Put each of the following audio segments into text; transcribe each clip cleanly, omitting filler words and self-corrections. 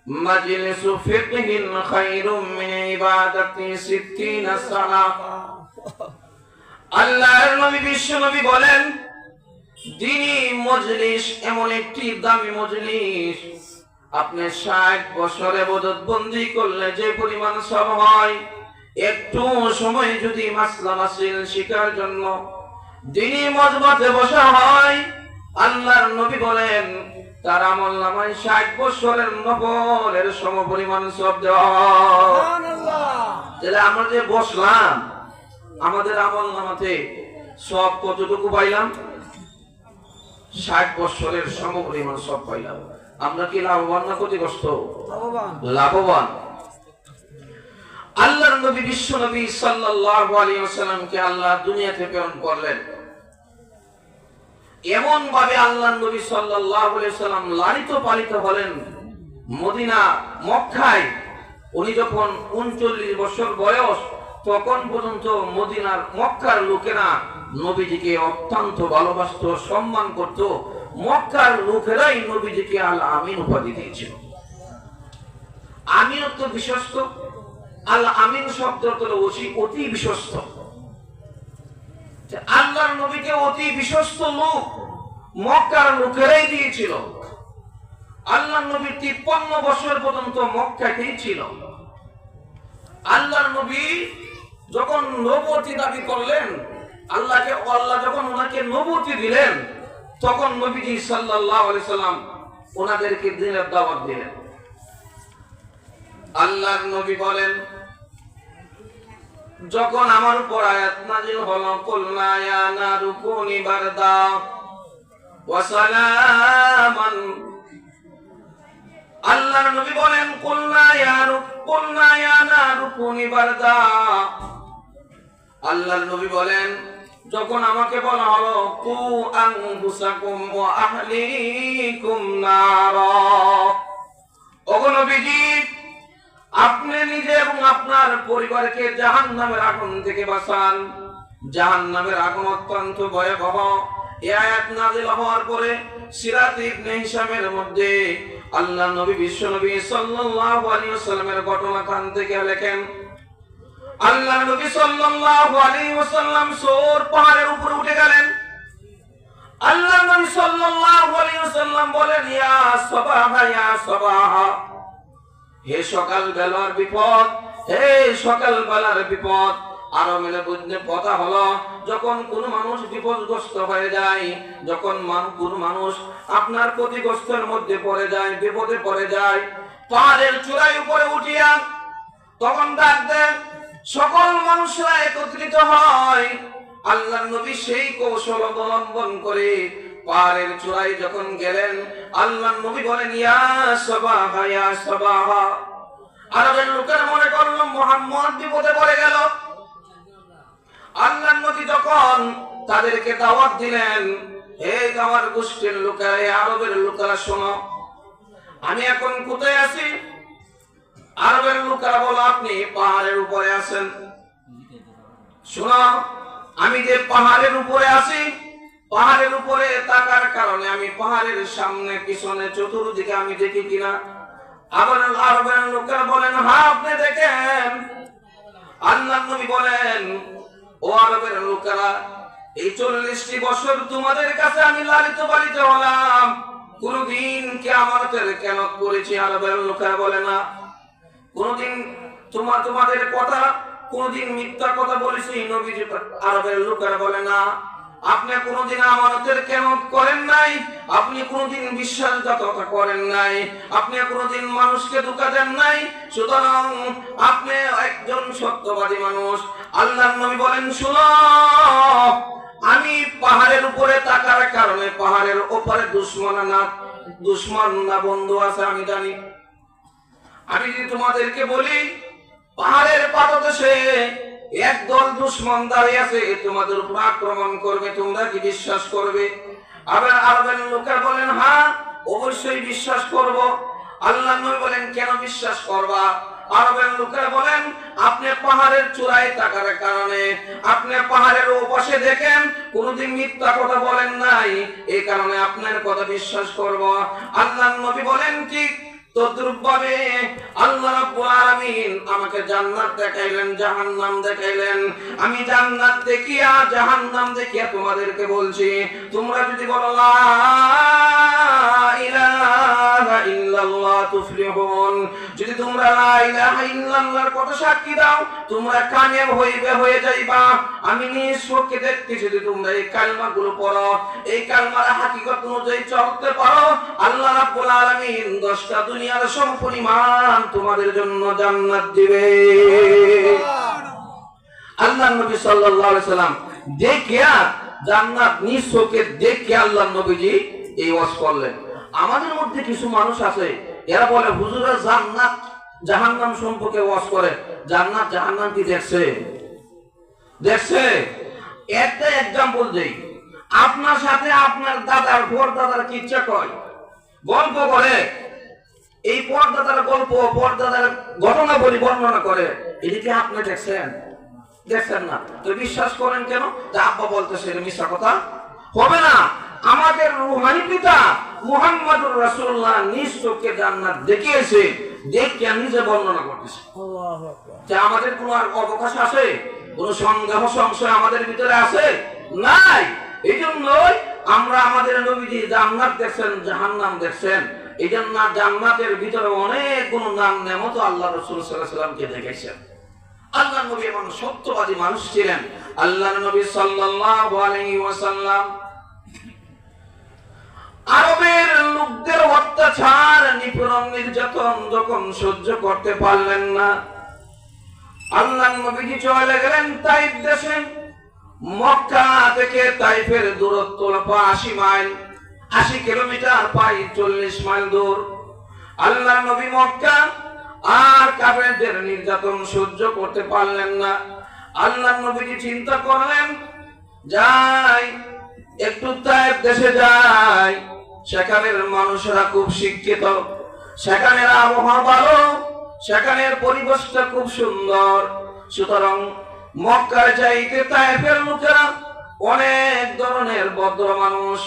মাজলিসু ফিকহিন খায়রুম মিন ইবাদাতি 60 সালাহ। আল্লাহর নবী বিশ্ব নবী বলেন, দ্বীনি মজলিস এমন একটি দামি মজলিস, আপনি 60 বছর ইবাদত বন্দী করলে যে পরিমাণ সওয়াব হয়, একটু সময় যদি মাসলা মাসিল শিখার জন্য দ্বীনি মজমাতে বসা হয়, আল্লাহর নবী বলেন তার আমলনামায় 60 বছরের নফলের সমপরিমাণ সওয়াব দেওয়া হয়। সুবহানাল্লাহ। তাহলে আমরা যে বসলাম, আমাদের আমলনামাতে সওয়াব কতটুকু পাইলাম? 60 বছরের সমপরিমাণ সওয়াব পাইলাম। আমরা কি লাভবান না ক্ষতিগ্রস্ত? লাভবান। আল্লাহর নবী বিশ্ব নবী সাল্লাল্লাহু আলাইহি ওয়াসাল্লামকে আল্লাহ দুনিয়াতে প্রেরণ করলেন। এমন ভাবে আল্লাহর নবী সাল্লাল্লাহু আলাইহি ওয়াসাল্লাম লালিত পালিত হলেন। মদিনা মক্কায় উনি যখন 39 বছর বয়স, তখন পর্যন্ত মদিনার মক্কার লোকেরা নবীজিকে অত্যন্ত ভালোবাসত, সম্মান করত। মক্কার লোকেরাই নবীজিকে আল আমিন উপাধি দিয়েছিল। আমিনত্ব বিশ্বস্ত, আল আমিন শব্দটা হলো অতি বিশ্বস্ত। আল্লাহর নবীকে অতি বিশ্বস্ত লোক মক্কার লোকেরাই দিয়েছিল। আল্লাহর নবী 53 বছর পর্যন্ত মক্কাতেই ছিল। আল্লাহর নবী যখন নবুয়তি দাবি করলেন, আল্লাহ যখন ওনাকে নবুয়তি দিলেন, তখন নবীজি সাল্লাল্লাহু আলাইহি সাল্লাম ওনাদেরকে দ্বীনের দাওয়াত দিলেন। আল্লাহর নবী বলেন, যখন আমার উপর আয়াত নাযিল হলো, কুলনা ইয়া নারু কুনি বারদা ওয়া সালামান, আল্লাহর নবী বলেন কুলনা ইয়া নারু কুনি বারদা। আল্লাহর নবী বলেন, যখন আমাকে বলা হলো কু আনফুসাকুম ওয়া আহলিকুম নারা, ওগো নবীজি, আপনি নিজে এবং আপনার পরিবারকে জাহান্নামের আগুন থেকে বাঁচান। জাহান্নামের আগুন অত্যন্ত ভয়াবহ। এই আয়াত নাযিল হওয়ার পরে সিরাত ইবনে হিশামের মধ্যে আল্লাহর নবী বিশ্ব নবী সাল্লাল্লাহু আলাইহি ওয়াসাল্লামের ঘটনা কান থেকে লেখেন, আল্লাহর নবী সাল্লাল্লাহু আলাইহি ওয়াসাল্লাম সূর পাহাড়ের উপরে উঠে গেলেন। আল্লাহর নবী সাল্লাল্লাহু আলাইহি ওয়াসাল্লাম বলেন, ইয়া সাবাহা ইয়া সাবাহা, হে সকাল বেলার বিপদ, হে সকাল বেলার বিপদ। আরো মেলে বুঝতে কথা হলো, যখন কোন মানুষ বিপদগ্রস্ত হয়ে যায়, যখন কোন মানুষ আপনার ক্ষতিগ্রস্তের মধ্যে পড়ে যায়, বিপদে পড়ে যায়, পাহাড়ের চূড়ায় উপরে উঠিয়া তখন ডাক দেন, সকল মানুষরা একত্রিত হয়। আল্লাহর নবী সেই কৌশল অবলম্বন করে পাহাড়ের চূড়ায় যখন গেলেন, আল্লাহর নবী বলেন, ইয়া সাবাহা ইয়া সাবাহা। আরবের লোকেরা মনে করলো মুহাম্মদ বিপদে পড়ে গেল। আল্লাহর নবী যখন তাদেরকে দাওয়াত দিলেন, হে আমার গোষ্ঠীর লোকেরা, হে আরবের লোকেরা, শোনো, আমি এখন কোথায় আছি? আরবের লোকেরা বলো, আপনি পাহাড়ের উপরে আছেন। শোনো, আমি যে পাহাড়ের উপরে আছি, পাহাড়ের উপরে থাকার কারণে আমি পাহাড়ের সামনে পিছনে চতুর্দিকে আমি দেখি কিনা? আবার আরবের লোকেরা বলেন, হ্যাঁ আপনি দেখেন। আল্লাহর নবী বলেন, ও আরবের লোকেরা, এই 40টি বছর তোমাদের কাছে আমি লালিত পালিত হলাম, কোনদিন কিয়ামতের কিয়ামত করেছি? আরবের লোকেরা বলে না। কোনদিন তোমাদের কথা, কোনদিন মিথ্যা কথা বলেছি নবীজি? আরবের লোকেরা বলে না। আপনি কোনদিন আমানতের কিয়ামত করেন নাই, আপনি কোনদিন বিশ্বাসঘাতকতা করেন নাই, আপনি কোনদিন মানুষকে ধোঁকা দেন নাই, সুতরাং আপনি একজন সত্যবাদী মানুষ। আল্লাহর নবী বলেন, শুনো, আমি পাহাড়ের উপরে থাকার কারণে পাহাড়ের ওপরে দুশমন না বন্ধু আছে আমি জানি। আমি যদি তোমাদেরকে বলি পাহাড়ের পাদদেশে একদল দুশমন দাঁড়িয়ে আছে, তোমাদের উপর আক্রমণ করবে, তোমরা কি বিশ্বাস করবে? আবার আরবের লোকেরা বলেন, হ্যাঁ অবশ্যই বিশ্বাস করব। আল্লাহর নবী বলেন, কেন বিশ্বাস করবা? আরবের লোকেরা বলেন, আপনি পাহাড়ের চূড়ায় থাকার কারণে, আপনি পাহাড়ের ওপাশে দেখেন, কোনদিন মিথ্যা কথা বলেন নাই, এই কারণে আপনার কথা বিশ্বাস করব। আল্লাহর নবী বলেন, ঠিক তদ্রূপভাবে আল্লাহ রাব্বুল আলামিন আমাকে জান্নাত দেখাইলেন, জাহান্নাম দেখাইলেন। আমি জান্নাত দেখিয়া জাহান্নাম দেখিয়া তোমাদেরকে বলছি, তোমরা যদি বলো লা ইলাহা ইল্লাল্লাহ তুফলিহুন, যদি তোমরা লা ইলাহা ইল্লাল্লাহর কথা সাক্ষী দাও, তোমরা কামিয়াব হয়ে যাইবা। আমি নিজ চোখে দেখতেছি, যদি তোমরা এই কালমাগুলো পড়ো, এই কালমার হাকিকত অনুযায়ী চলতে পারো, আল্লাহ রাব্বুল আলামিন 10টা দুনিয়ার সমপরিমাণ তোমাদের জন্য জান্নাত দিবে। আল্লাহর নবী সাল্লাল্লাহু আলাইহি সাল্লাম দেখিয়া জান্নাত নিজ চোখে দেখে আল্লাহর নবীজি এই ওয়াজ করলেন। আমাদের মধ্যে কিছু মানুষ আছে, এরা বলে হুজুরের জান্নাত জাহান্নাম সম্পর্কে ওয়াজ করে। জান্নাত জাহান্নাম কি দেখছে? দেখছে? একটা এক্সাম্পল দেই। আপনার সাথে আপনার দাদার পরদাদার কিচ্ছা কয়, গল্প করে, এই পরদাদার গল্প পরদাদার ঘটনা বলি বর্ণনা করে, এদিকে আপনি দেখছেন? দেখছেন না তো বিশ্বাস করেন কেন? তা আব্বা বলতেছে এটা মিথ্যা কথা হবে না। আমাদের রূহানি পিতা মুহাম্মদুর রাসূলুল্লাহ নিজ চোখে জান্নাত দেখিয়েছে, দেখিয়া নিজে বর্ণনা করতেছে। আল্লাহু আকবার। আমাদের কোন আর অবকাশ আছে? কোন সন্দেহ সংশয় আমাদের ভিতরে আছে? নাই। এই জন্যই আমরা আমাদের নবীজি জান্নাত দেখছেন, জাহান্নাম দেখছেন। এই জন্য জান্নাতের ভিতরে অনেক কোন নাম নেমত আল্লাহ রাসূল সাল্লাল্লাহু আলাইহি ওয়াসাল্লামকে দেখেছেন। আল্লাহর নবী এমন সত্যবাদী মানুষ ছিলেন। আল্লাহর নবী সাল্লাল্লাহু আলাইহি ওয়াসাল্লাম আরবের লোকদের অত্যাচার, নিপীড়ন, নির্যাতন যখন সহ্য করতে পারলেন না, আল্লাহর নবীজি চলে গেলেন তাইফ দেশে। মক্কা থেকে তাইফের দূরত্ব 80 মাইল, 80 কিলোমিটার, প্রায় 40 মাইল দূর। আল্লাহর নবী মক্কা আর কাফেরদের নির্যাতন সহ্য করতে পারলেন না। আল্লাহর নবীজি চিন্তা করলেন, যাই একটু তাইফ দেশে যাই, সেখানের মানুষরা খুব শিক্ষিত, সেখানের আবহাওয়া ভালো, সেখানের পরিবেশটা খুব সুন্দর। সুতরাং মক্কার চাইতে তাইফের লোকেরা অনেক ধরনের ভদ্র মানুষ।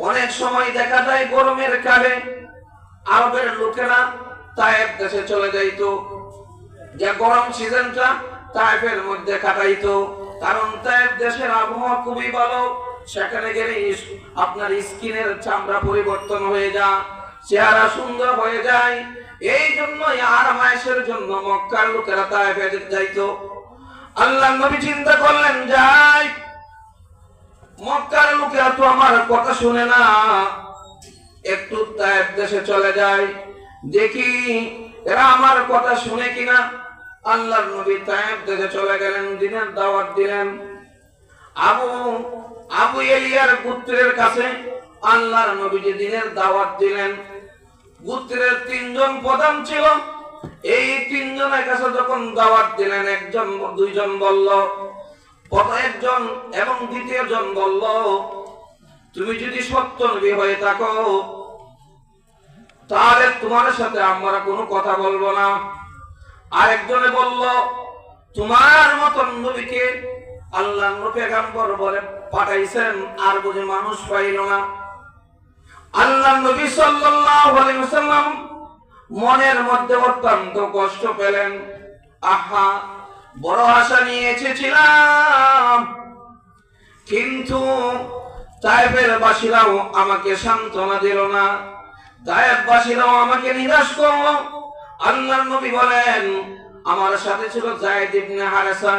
অনেক সময় দেখা যায় গরমের কালে আরবের লোকেরা তাইফ দেশে চলে যাইতো, যে গরম সিজনটা তাইফের মধ্যে কাটাইতো, কারণ তাইফ দেশের আবহাওয়া খুবই ভালো। সেখানে গেলে আপনার স্কিনের চামড়া পরিবর্তন হয়ে যায়, চেহারা সুন্দর হয়ে যায়। এই জন্য আরামায়েশের জন্য মক্কার লোকেরা তাইফে যাইতো। আল্লাহর নবী চিন্তা করলেন, যাই মক্কার লোকেরা তো আমার কথা শুনে না, একটু তাইফ দেশে চলে যায়, দেখি এরা আমার কথা শুনে কিনা। আল্লাহর নবী তাইফ দেশে চলে গেলেন, দিনের দাওয়াত দিলেন। আবু এলিয়ার গোত্রের কাছে আল্লাহর নবীজি দিনের দাওয়াত দিলেন। গোত্রের 3 জন প্রধান ছিল। এই 3 জনের কাছে যখন দাওয়াত দিলেন, একজন 2 জন বলল, একজন এবং দ্বিতীয় জন বলল, তুমি যদি সত্য নবী হয়ে থাকো তাহলে তোমার সাথে আমরা কোনো কথা বলবো না। আরেকজনে বলল, তোমার মতন নবীকে আল্লাহ পেগম্বর বলে পাঠাইছেন, আর বুঝে মানুষ পাইল না। আল্লাহ নবী সাল্লাল্লাহু আলাইহি ওয়াসাল্লাম মনের মধ্যে অত্যন্ত কষ্ট পেলেন। আহা, বড় আশা নিয়ে এসেছিলাম, কিন্তু তাইফের বাসীরাও আমাকে সান্ত্বনা দিল না, তাইফ বাসীরাও আমাকে নিরাশ করলো। আল্লাহর নবী বলেন, আমার সাথে ছিল যায়েদ ইবনে হারেসা,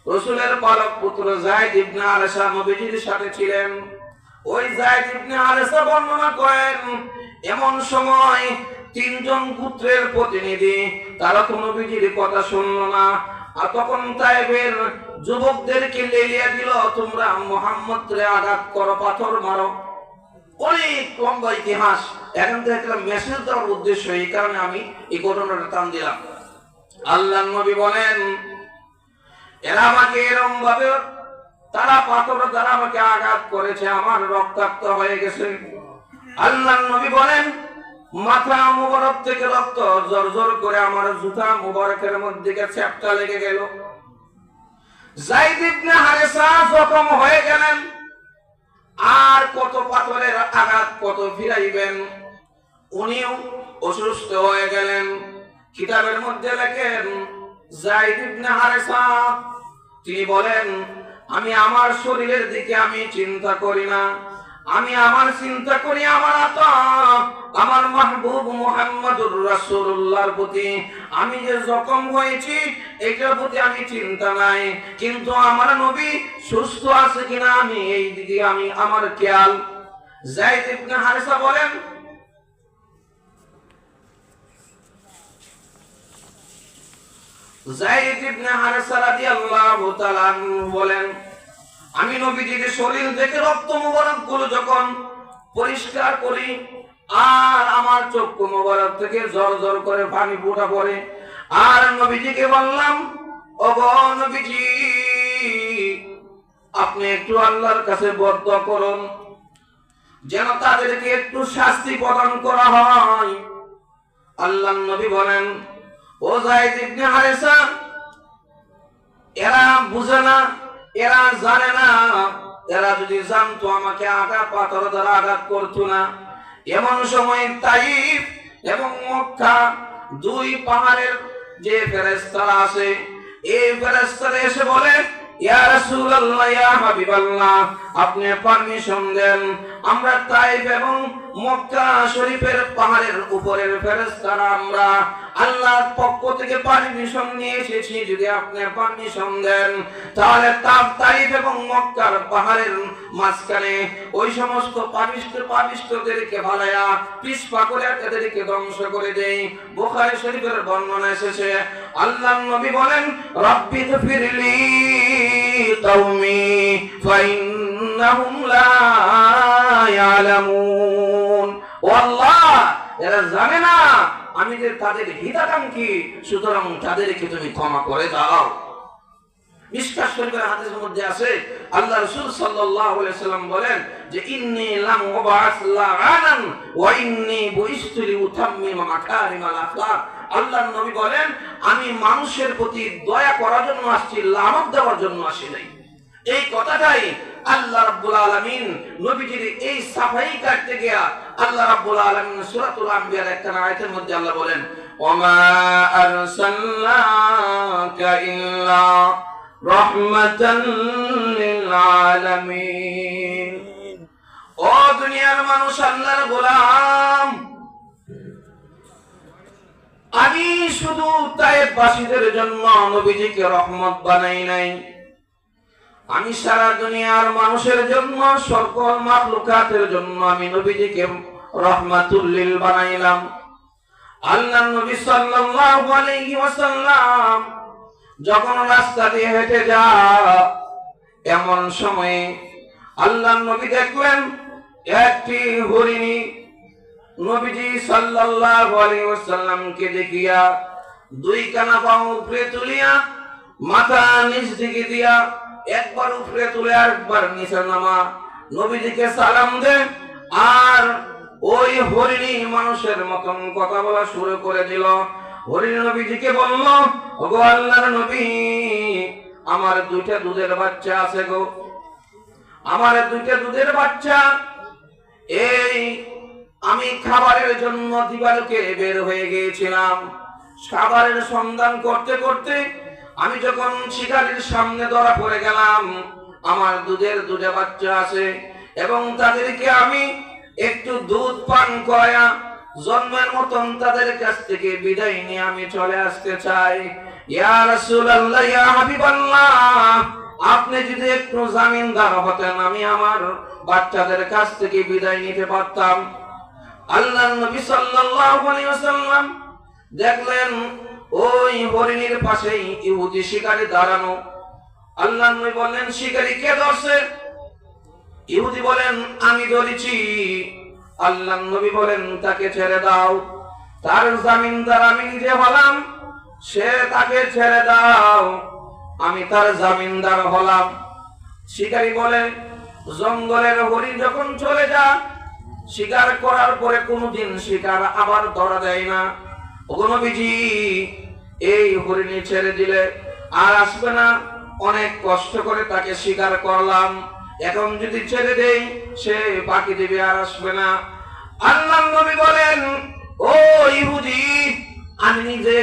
রাসূলের পালক পুত্র যায়েদ ইবনে হারেসা নবীজির সাথে ছিলেন। ওই যায়েদ ইবনে হারেসা বর্ণনা করেন, এমন সময় 3 জন গোত্রের প্রতিনিধি, তারা তো নবীজির কথা শুনলো না। আর তখন তাইফের যুবকদেরকে লেলিয়ে দিল, তোমরা মুহাম্মদকে আঘাত করো, পাথর মারো। অনেক লম্বা ইতিহাস, এখন তো একটা মেসেজ দেওয়ার উদ্দেশ্য, এই কারণে আমি এই ঘটনাটা টান দিলাম। আল্লাহর নবী বলেন, এরা আমাকে এরকম ভাবে তারা পাথর দ্বারা আমাকে আঘাত করেছে, আমার রক্তাক্ত হয়ে গেছে। আল্লাহর নবী বলেন, মাথা মুবারক থেকে রক্ত জর্জর করে আমার জুতা মুবারকের মধ্যে চ্যাপ্টা লেগে গেল। যায়েদ ইবনে হারেসা জখম হয়ে গেলেন। আর কত পাথরের আঘাত কত ফিরাইবেন, উনিও অসুস্থ হয়ে গেলেন। কিতাবের মধ্যে লেখেন যায়েদ ইবনে হারেসা তিনি বলেন, আমি আমার শরীরের দিকে আমি চিন্তা করি না, আমি আমার চিন্তা করি আমার আতা আমার মাহবুব মুহাম্মদুর রাসূলুল্লাহর প্রতি। আমি যে জখম হয়েছি এটার প্রতি আমি চিন্তা নাই, কিন্তু আমার নবী সুস্থ আছে কিনা আমি এই দিকে আমি আমার খেয়াল। যায়েদ ইবনে হারেসা বলেন, যায়েদ ইবনে হারেসা রাদিয়াল্লাহু তাআলা বলেন, আমি নবীজির শরীর থেকে রক্ত মোবারক গুলো যখন পরিষ্কার করি আর আমার চক্ষু মোবারক থেকে জল জল করে পানি ফোঁটা পড়ে, আর নবীজিকে বললাম, ওগো নবীজি আপনি একটু আল্লাহর কাছে বদদোয়া করুন যেন তাদেরকে একটু শাস্তি প্রদান করা হয়। আল্লাহর নবী বলেন, ও যায়েদ ইবনে হারেসা, এরা বুঝে না, এরা জানে না, এরা যদি জানতো আমাকে আঘাত পাথর দ্বারা আঘাত করতো না। এমন সময় তাইফ এবং মক্কা দুই পাহাড়ের যে ফেরেশতারা আছে, এই ফেরেশতারা এসে বলে, ইয়া রাসূলুল্লাহ ইয়া হাবিবাল্লাহ, আপনি পারমিশন দেন, আমরা তাইফ এবং মক্কা শরীফের পাহাড়ের উপরের ফেরেশতারা আমরা আল্লাহর পক্ষ থেকে পারমিশন নিয়ে এসেছি, যদি আপনি পারমিশন দেন তাহলে তাইফ এবং মক্কার পাহাড়ের মাঝখানে ওই সমস্ত পাপিষ্ঠদেরকে ভালায়া পিছপা করে তাদেরকে ধ্বংস করে দেই। বুখারী শরীফের বর্ণনা এসেছে, আল্লাহর নবী বলেন, রব্বি গফিরলি কওমি ফাইন্নাহুম লা ইয়ালামুন। ও আল্লাহ, এরা জানে না আমি যে তাদের হিতাকাঙ্ক্ষী, সুতরাং তাদেরকে তুমি ক্ষমা করে দাও। মিশকাত শরীফের হাদিসের মধ্যে আছে, আল্লাহ রাসূল সাল্লাল্লাহু আলাইহি ওয়াসাল্লাম বলেন যে ইন্নী লাম উবাস লাআনান ওয়া ইন্নী বুইসতু লিউতাম্মিমা মাকারিমাল আখলাক। আল্লাহর নবী বলেন, আমি মানুষের প্রতি দয়া করার জন্য আসছি, লানত দেওয়ার জন্য আসি নাই। এই কথাটাই আল্লাহ রাব্বুল আলামিন নবীজির এই সাফাই কাটতে গিয়া আল্লাহ রাব্বুল আলামিন সূরাতুল আনবিয়ার একটা আয়াতের মধ্যে আল্লাহ বলেন, ওমা আরসালনাকা ইল্লা রাহমাতান লিল আলামিন। ও দুনিয়ার মানুষ, আল্লাহর গোলাম, আমি শুধু তায়েফবাসীদের জন্য নবীজিকে রহমত বানাই নাই, আমি সারা দুনিয়ার মানুষের জন্য, সকল মাখলুকাতের জন্য আমি নবীজিকে রহমাতুল লিল বানাইলাম। আল্লাহর নবী সাল্লাল্লাহু আলাইহি ওয়াসাল্লাম যখন রাস্তা দিয়ে হেঁটে যায়, এমন সময়ে আল্লাহর নবী দেখলেন একটি হরিণী নবীজি সাল্লাল্লাহু আলাইহি ওয়াসাল্লামকে দেখিয়া দুই কানা পা উপরে তুলিয়া মাথা নিচ দিকে দিয়া একবার উপরে তুলে একবার নিচে নামা নবীজিকে সালাম দেন, আর ওই হরিণী মানুষের মতন কথা বলা শুরু করে দিল। হরিণ নবীজিকে বলল, ওগো আল্লাহর নবী, আমার দুইটা দুধের বাচ্চা আছে গো, আমার দুইটা দুধের বাচ্চা, এই আমি খাবারের জন্য দিবালোকে বের হয়ে গিয়েছিলাম, খাবারের সন্ধান করতে করতে আমি যখন শিকারীর সামনে ধরা পড়ে গেলাম, আমার দুধে বাচ্চা আছে এবং তাদেরকে আমি একটু দুধ পান করায়া জন্মের মতন তাদের কাছ থেকে বিদায় নিয়ে আমি চলে আসতে চাই। ইয়া রাসূলুল্লাহ ইয়া হাবিবাল্লাহ, আপনি যদি একটু জামিনদার হতেন আমি আমার বাচ্চাদের কাছ থেকে বিদায় নিতে পারতাম। আল্লাহর নবী সাল্লাল্লাহু আলাইহি ওয়াসাল্লাম দেখলেন ওই হরিণীর পাশেই ইহুদি শিকারী দাঁড়ানো। আল্লাহর নবী বললেন, শিকারী কে ধরছে? ইহুদি বলেন, আমি ধরেছি। আল্লাহর নবী বলেন, তাকে ছেড়ে দাও, তার জামিনদার আমি নিজে হলাম, সে তাকে ছেড়ে দাও, আমি তার জামিনদার হলাম। শিকারী বলে, জঙ্গলের হরিণ যখন চলে যায়, শিকার করার পরে কোনদিন শিকার আবার ধরা দেয় না। ওগো নবীজি, এই হরিণী ছেড়ে দিলে আর আসবে না, অনেক কষ্ট করে তাকে শিকার করলাম, এখন যদি ছেড়ে দেই সে বাকি দেবে, আর আসবে না। আল্লাহর নবী বলেন, ও ও ইহুদি, আমি নিজে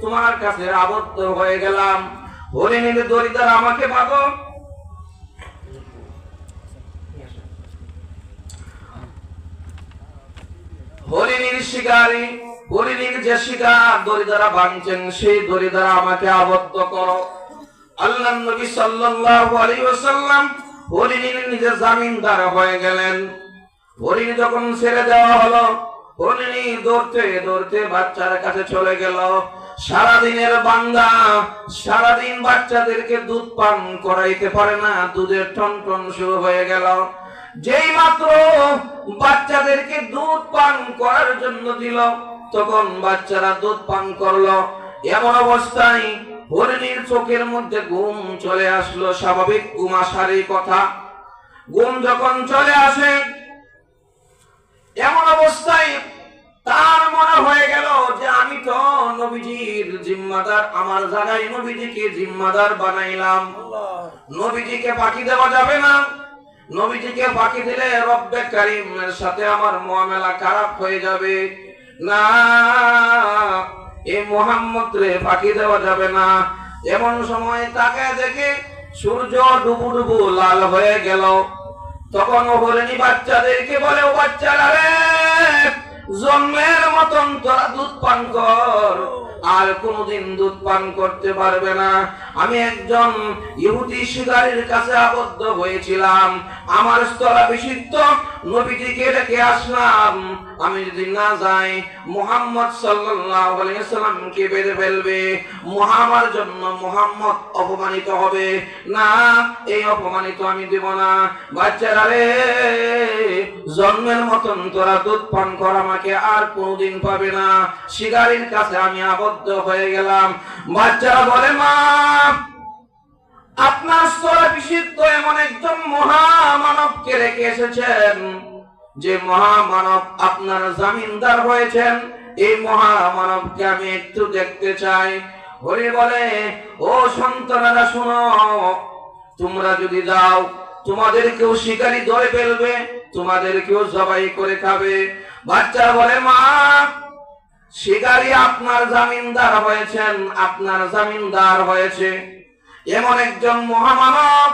তোমার কাছে আবদ্ধ হয়ে গেলাম, হরিণীর দড়িদার আমাকে বাঁধো। হরিণীর শিকারী, হরিণীর যে শিকার দড়ি দ্বারা বাঁধছেন, সেই দড়ি দ্বারা আমাকে আবদ্ধ করো। আল্লাহর নবী সাল্লাল্লাহু আলাইহি ওয়াসাল্লাম হরিণীর নিজে জামিনদার হয়ে গেলেন। হরিণ যখন ছেড়ে দেওয়া হলো, হরিণী দৌড়তে দৌড়তে বাচ্চার কাছে চলে গেল। সারাদিনের বান্দা, সারাদিন বাচ্চাদেরকে দুধ পান করাইতে পারে না, দুধের টনটন শুরু হয়ে গেল। যেই মাত্র বাচ্চাদেরকে দুধ পান করার জন্য দিল, তখন বাচ্চারা দুধ পান করলো। এমন অবস্থায় হরিণীর চোখের মধ্যে ঘুম চলে আসলো। স্বাভাবিক ঘুম আসারই কথা। ঘুম যখন চলে আসে, এমন অবস্থায় তার মনে হয়ে গেল যে আমি তো নবীজির জিম্মাদার, আমার জায়গায় নবীজিকে জিম্মাদার বানাইলাম, নবীজিকে ফাঁকি দেওয়া যাবে না। নবীজিকে ফাঁকি দিলে রব্বে কারীমের সাথে আমার মুআমালা খারাপ হয়ে যাবে। না, এই মুহাম্মদ রে ফাঁকি দেওয়া যাবে না। এমন সময় তাকে দেখে সূর্য ডুবু ডুবু লাল হয়ে গেল। তখন হরিণী বাচ্চাদেরকে বলে, ও বাচ্চারা রে, জন্মের মতন তোরা দুধ পান কর, আর কোনদিন দুধ পান করতে পারবে না। আমি একজন ইহুদি শিকারীর কাছে আবদ্ধ হয়েছিলাম, আমার স্থলাভিষিক্ত নবীজিকে ডেকে আসলাম। আমি যদি না যাই, মুহাম্মদ সাল্লাল্লাহু আলাইহি ওয়াসাল্লামকে বেঁধে ফেলবে, মুহাম্মার জন্য মুহাম্মদ অপমানিত হবে। না, এই অপমানিত আমি দেব না। বাচ্চারা রে, জন্মের মতন তোরা দুধ পান কর, আমাকে আর কোনদিন পাবে না। শিকারীর কাছে আমি আবদ্ধ হয়ে গেলাম। বাচ্চারা বলে, মা, আপনার স্থলাভিষিক্ত এমন একজন মহামানবকে রেখে এসেছেন, যে মহামানব আপনার জামিনদার হয়েছেন। এই মহামানবকে আমি একটু দেখতে চাই। হরি বলে, ও সন্তানেরা শোনো, তোমরা যদি যাও, তোমাদেরকেও শিকারী ধরে ফেলবে, তোমাদেরকেও জবাই করে খাবে। বাচ্চা বলে, মা, শিকারী আপনার জামিনদার হয়েছেন, আপনার জামিনদার হয়েছে এমন একজন মহামানব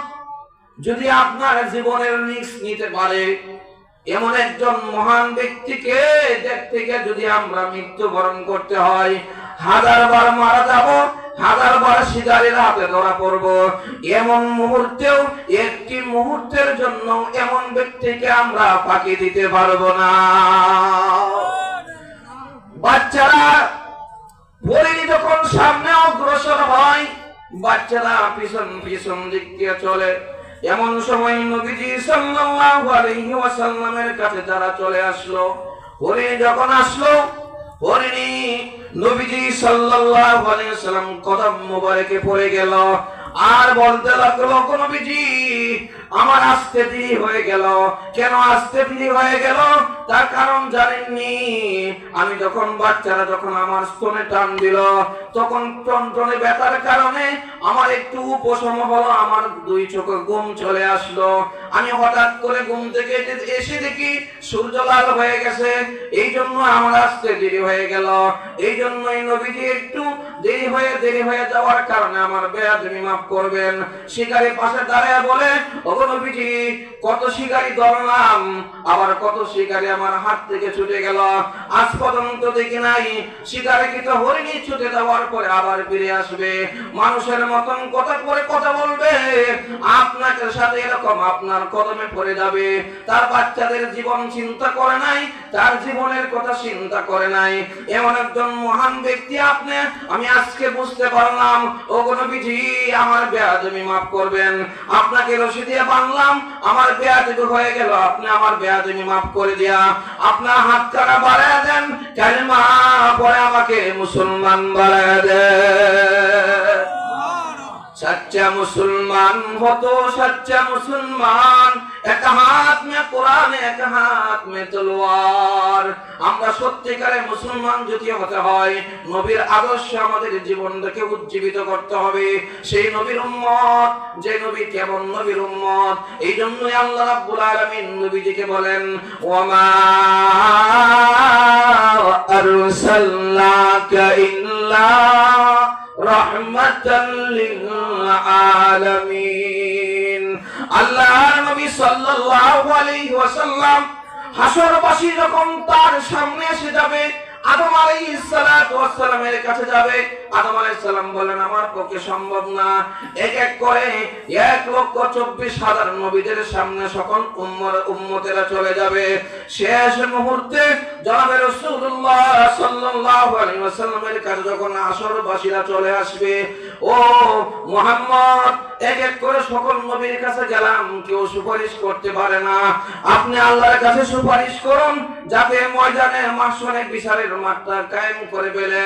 যদি আপনার জীবনের রিস্ক নিতে পারে, এমন একজন মহান ব্যক্তিকে দেখতে গিয়ে যদি আমরা মৃত্যুবরণ করতে হয়, 1000 বার মারা যাব, 1000 বার শিকারীর হাতে ধরা পড়ব, এমন মুহূর্তেও, একটি মুহূর্তের জন্য এমন ব্যক্তিকে আমরা ফাঁকি দিতে পারবো না। বাচ্চারা হরিণী যখন সামনে অগ্রসর হয়, বাচ্চারা পিছন পিছন দিক দিয়ে চলে। এমন সময় নবীজি সাল্লাল্লাহু আলাইহি ওয়াসাল্লামের কাছে তারা চলে আসলো। হরিণী যখন আসলো, হরিণী নবীজি সাল্লাল্লাহু আলাইহি ওয়াসাল্লাম কদম মোবারকে পড়ে গেল, আর বলতে লাগলো, নবীজি, আমার আসতে দেরি হয়ে গেল। কেন আসতে দেরি হয়ে গেল? তার কারণ জানেননি? আমি যখন, বাচ্চারা যখন আমার স্তনে টান দিল, তখন টনটনে ব্যথার কারণে আমার একটু উপশম হলো, আমার 2 চোখে ঘুম চলে আসলো। আমি হঠাৎ করে ঘুম থেকে এসে দেখি সূর্য লাল হয়ে গেছে, এই জন্য আমার আসতে দেরি হয়ে গেল। এই জন্যই নবীজি একটু দেরি হয়ে যাওয়ার কারণে আমার বেয়াদবি মাফ করবেন। শিকারী পাশে দাঁড়ায় বলে, ওগো নবীজি, কত শিকারী ধরলাম, আবার কত শিকারী আমার হাত থেকে ছুটে গেল, আজ পর্যন্ত দেখি নাই শিকারীকে তো হরিণী ছুটে যাওয়ার পরে আবার ফিরে আসবে, মানুষের মতন কথা করে কথা বলবে, আপনাকে সাথে এরকম আপনার কদমে পড়ে যাবে। তার বাচ্চাদের জীবন চিন্তা করে নাই, তার জীবনের কথা চিন্তা করে নাই। এমন একজন মহান ব্যক্তি আপনি, আমি আজকে বুঝতে পারলাম। ওগো নবীজি, আমার বেয়াদবি মাফ করবেন। আপনাকে রশি দিয়ে বাঁধলাম, আমার বেয়াদবি হয়ে গেল, আপনি আমার বেয়াদবি মাফ করে দিয়া আপনার হাত কাটা বাড়ায় দেন, কালিমা পরে আমাকে মুসলমান বানায় দেন। सच्चा मुसलमान हो तो सच्चा मुसलमान एक हाथ में कुरान एक हाथ में तलवार আমরা সত্যিকারে মুসলমান যদি হতে হয় নবীর আদর্শ আমাদের জীবনটাকে উজ্জীবিত করতে হবে সেই নবীর উম্মত যে নবী কেমন নবীর উম্মত এইজন্যই আল্লাহ রাব্বুল আলামিন নবীজিকে বলেন ওয়ামা আরসালনাকা ইল্লা রাহমাতাল লিল আলামিন আল্লাহর নবী সাল্লাল্লাহু আলাইহি ওয়াসাল্লাম হাসরবাসী যখন তার সামনে এসে যাবে আদম আলাইহিস সালাতু ওয়াস সালামের কাছে যাবে আদম আলাইহিস সালাম বলেন আমার পক্ষে সম্ভব না এক এক করে 1,24,000 নবীদের সামনে সকল উম্মতেরা চলে যাবে শেষ মুহূর্তে জনাবে রাসূলুল্লাহ সাল্লাল্লাহু আলাইহি ওয়াসাল্লামের কাছে যখন হাসরবাসীরা চলে আসবে ও মুহাম্মদ এক এক করে সকল নবীর কাছে গেলাম কেউ সুপারিশ করতে পারে না আপনি আল্লাহর কাছে সুপারিশ করুন যাতে ময়দানে মাহশরে বিচারের মাঠটা কায়েম করে ফেলে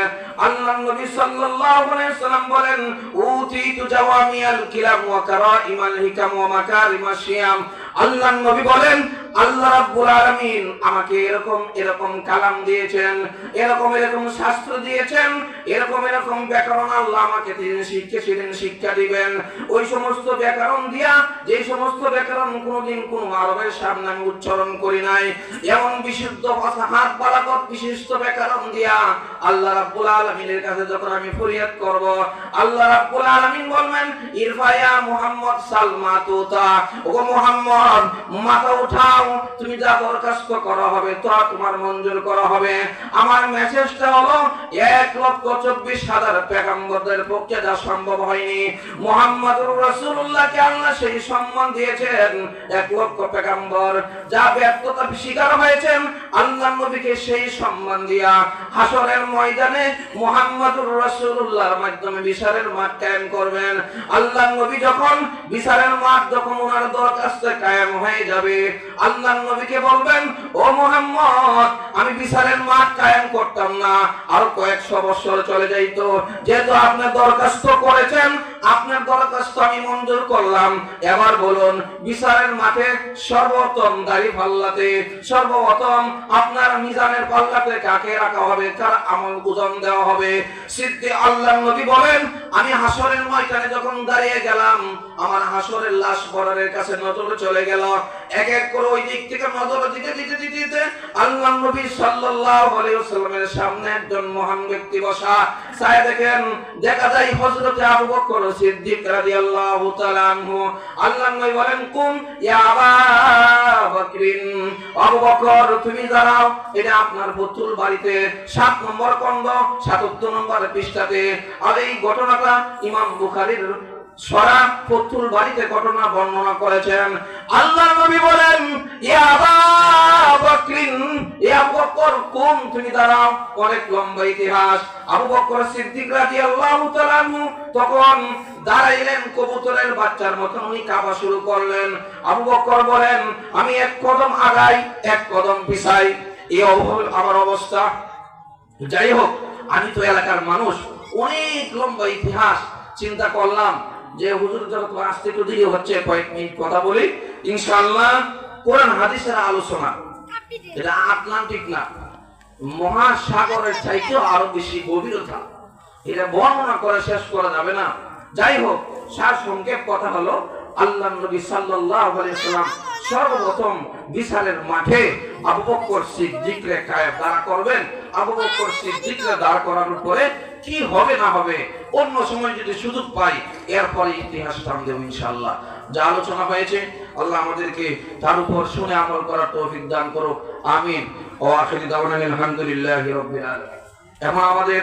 আল্লাহর নবী সাল্লাল্লাহু আলাইহি ওয়াসাল্লাম বলেন উতিতু জাওয়ামিয়াল কিলাম ওয়া কারাইমাল হিকাম ওয়া মাকারিমাশ শিয়াম আল্লাহর নবী বলেন আল্লাহ রাব্বুল আলামিন আমাকে এরকম এরকম কালাম দিয়েছেন এরকম এরকম শাস্ত্র দিয়েছেন এরকম এরকম ব্যাকরণ আল্লাহ আমাকে দিয়েছেন শিক্ষা দিবেন ওই সমস্ত ব্যাকরণ দিয়া যে সমস্ত ব্যাকরণ কোনোদিন কোনো আরবের সামনে আমি উচ্চারণ করি নাই এমন বিশুদ্ধ ফাসাহাত বালাগত বিশিষ্ট ব্যাকরণ দিয়া আল্লাহ রাব্বুল আলামিনের কাছে যখন আমি ফরিয়াদ করব আল্লাহ রাব্বুল আলামিন বলবেন ইরফায়া মুহাম্মদ সালমাতুতা ও মুহাম্মদ মাথা উঠাও তুমি যা দরখাস্ত করা হবে তা তোমার মঞ্জুর করা হবে আমার মেসেজটা হলো 1,24,000 পয়গম্বরদের পক্ষে যা সম্ভব হয়নি মুহাম্মদুর রাসূলুল্লাহকে আল্লাহ সেই সম্মান দিয়েছেন 1,00,000 পয়গম্বর যা ব্যর্থতা স্বীকার হয়েছেন আল্লাহ নবীকে সেই সম্মান দিয়া হাসরের ময়দানে মুহাম্মদুর রাসূলুল্লাহর মাধ্যমে বিচারের মাঠ কায়েম করবেন আল্লাহ নবী যখন বিচারের মাঠ যখন ওনার দরখাস্তে কায়েম হয়ে যাবে আল্লাহ নবীকে বলবেন ও মুহাম্মদ আমি বিচারের মাঠ কায়েম করতাম না আর কয়েকশো বছর চলে যাইতো যেহেতু আপনি দরখাস্ত করেছেন আপনার দরখাস্ত আমি মঞ্জুর করলাম এবার বলুন বিচারের মাঠে সর্বোত্তম দাড়ি পাল্লাতে সর্বপ্রথম আপনার মিজানের পাল্লাতে কাকে রাখা হবে কার আমল ওজন দেওয়া হবে সিদ্দিক আল্লাহ নবী বলেন আমি হাসরের ময়দানে যখন দাঁড়িয়ে গেলাম আমার হাসরের লাশ বরারের কাছে নজর চলে গেল এক এক করে ওই দিক থেকে নজর দিতে আল্লাহ নবী সাল্লাল্লাহু আলাইহি ওয়াসাল্লামের সামনে একজন মহান ব্যক্তি বসা চাই দেখেন দেখা যায় হযরত আবু বকর সিদ্দিক রাদিয়াল্লাহু তাআলা আনহু আল্লাহ নবী বলেন কুম ইয়া আবা বকরিন আবু বকর তুমি দাঁড়াও এটা আপনার পুতুল বাড়িতে 7 নম্বর খণ্ড 77 নম্বর পৃষ্ঠাতে আর এই ঘটনাটা ইমাম বুখারীর সরা পুতুল বাড়িতে ঘটনা বর্ণনা করেছেন আল্লাহ নবী বলেন ইয়া আবা বকরিন ইয়া আবু বকর কুম তুমি দাঁড়াও অনেক লম্বা ইতিহাস আবু বকর সিদ্দিক রাদিয়াল্লাহু তাআলা তখন দাঁড়াইলেন কবুতরের বাচ্চার মতন উনি কাঁপা শুরু করলেন আবু বকর বলেন আমি এক কদম আগাই এক কদম পিছাই এই আমার অবস্থা যাই হোক আমি তো এলাকার মানুষ অনেক লম্বা ইতিহাস চিন্তা করলাম যে হুজুর যখন আসতে একটু দেরি হচ্ছে কয়েক মিনিট কথা বলি ইনশাআল্লাহ কোরআন হাদিসের আলোচনা এটা আটলান্টিক না মহাসাগরের চাইতেও আরো বেশি গভীরতা এটা বর্ণনা করে শেষ করা যাবে না যাই হোক সার সংক্ষেপ কথা হলো আল্লাহ নবী সাল্লাল্লাহু আলাইহি ওয়াসাল্লাম সর্বপ্রথম বিচারের মাঠে আবু বকর সিদ্দিককে দাঁড় করবেন আবু বকর সিদ্দিককে দাঁড় করানোর পরে কি হবে না হবে অন্য সময় যদি সুযোগ পাই এরপরে ইতিহাসটা আমরা দেব ইনশাআল্লাহ যা আলোচনা হয়েছে আল্লাহ আমাদেরকে তার উপর শুনে আমল করার তৌফিক দান করুক আমিন ওয়া আখিরু দাওয়ানা আলহামদুলিল্লাহি রাব্বিল আলামিন এখন আমাদের